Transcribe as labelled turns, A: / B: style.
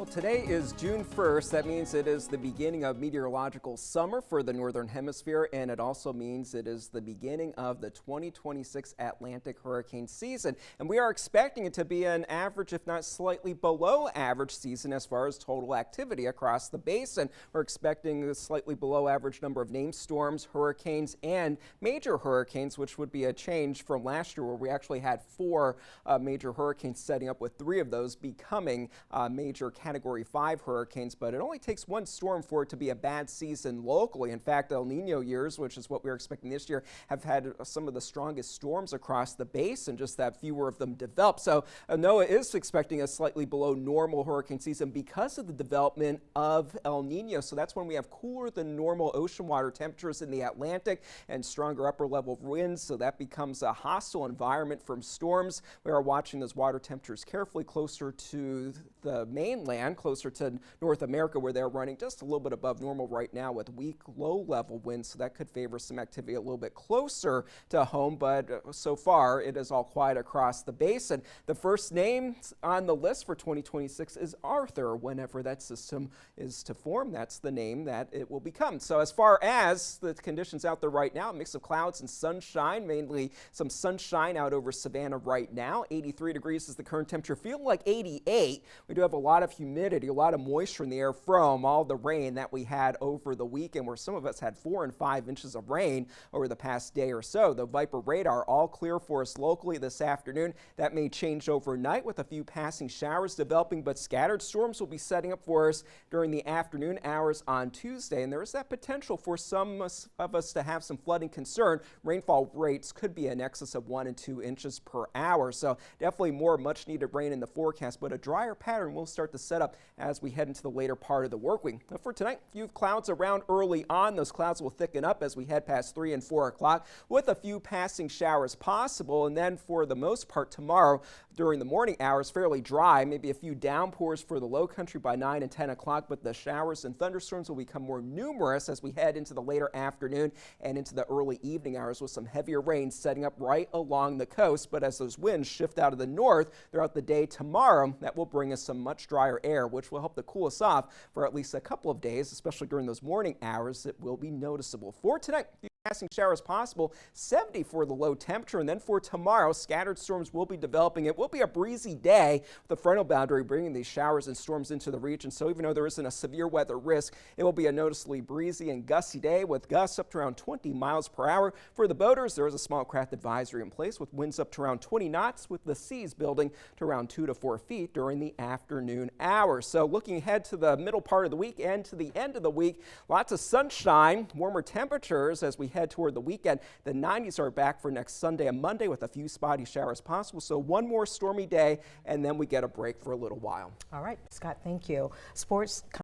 A: Today is June 1st. That means it is the beginning of meteorological summer for the Northern Hemisphere, and it also means it is the beginning of the 2026 Atlantic hurricane season. And we are expecting it to be an average, if not slightly below average season as far as total activity across the basin. We're expecting a slightly below average number of named storms, hurricanes, and major hurricanes, which would be a change from last year where we actually had four major hurricanes setting up, with three of those becoming major Category 5 hurricanes. But it only takes one storm for it to be a bad season locally. In fact, El Nino years, which is what we're expecting this year, have had some of the strongest storms across the basin, just that fewer of them develop. So NOAA is expecting a slightly below normal hurricane season because of the development of El Nino. So that's when we have cooler than normal ocean water temperatures in the Atlantic and stronger upper level winds. So that becomes a hostile environment from storms. We are watching those water temperatures carefully closer to the mainland, closer to North America, where they're running just a little bit above normal right now with weak low level winds. So that could favor some activity a little bit closer to home, but so far it is all quiet across the basin. The first name on the list for 2026 is Arthur. Whenever that system is to form, that's the name that it will become. So as far as the conditions out there right now, a mix of clouds and sunshine, mainly some sunshine out over Savannah right now. 83 degrees is the current temperature, feeling like 88. We do have a lot of humidity, a lot of moisture in the air from all the rain that we had over the weekend, where some of us had 4 and 5 inches of rain over the past day or so. The Viper radar all clear for us locally this afternoon. That may change overnight with a few passing showers developing, but scattered storms will be setting up for us during the afternoon hours on Tuesday. And there is that potential for some of us to have some flooding concern. Rainfall rates could be in excess of 1 and 2 inches per hour. So definitely more much needed rain in the forecast, but a drier pattern will start to set up as we head into the later part of the work week. Now for tonight, a few clouds around early on. Those clouds will thicken up as we head past 3 and 4 o'clock with a few passing showers possible. And then for the most part tomorrow during the morning hours, fairly dry, maybe a few downpours for the low country by 9 and 10 o'clock, but the showers and thunderstorms will become more numerous as we head into the later afternoon and into the early evening hours, with some heavier rain setting up right along the coast. But as those winds shift out of the north throughout the day tomorrow, that will bring us some much drier air, which will help to cool us off for at least a couple of days, especially during those morning hours. It will be noticeable. For tonight, passing showers possible, 70 for the low temperature. And then for tomorrow, scattered storms will be developing. It will be a breezy day with the frontal boundary bringing these showers and storms into the region. So even though there isn't a severe weather risk, it will be a noticeably breezy and gusty day with gusts up to around 20 miles per hour. For the boaters, there is a small craft advisory in place with winds up to around 20 knots, with the seas building to around 2 to 4 feet during the afternoon hours. So looking ahead to the middle part of the week and to the end of the week, lots of sunshine, warmer temperatures as we head toward the weekend. The 90s are back for next Sunday and Monday with a few spotty showers possible. So one more stormy day, and then we get a break for a little while.
B: All right, Scott, thank you. Sports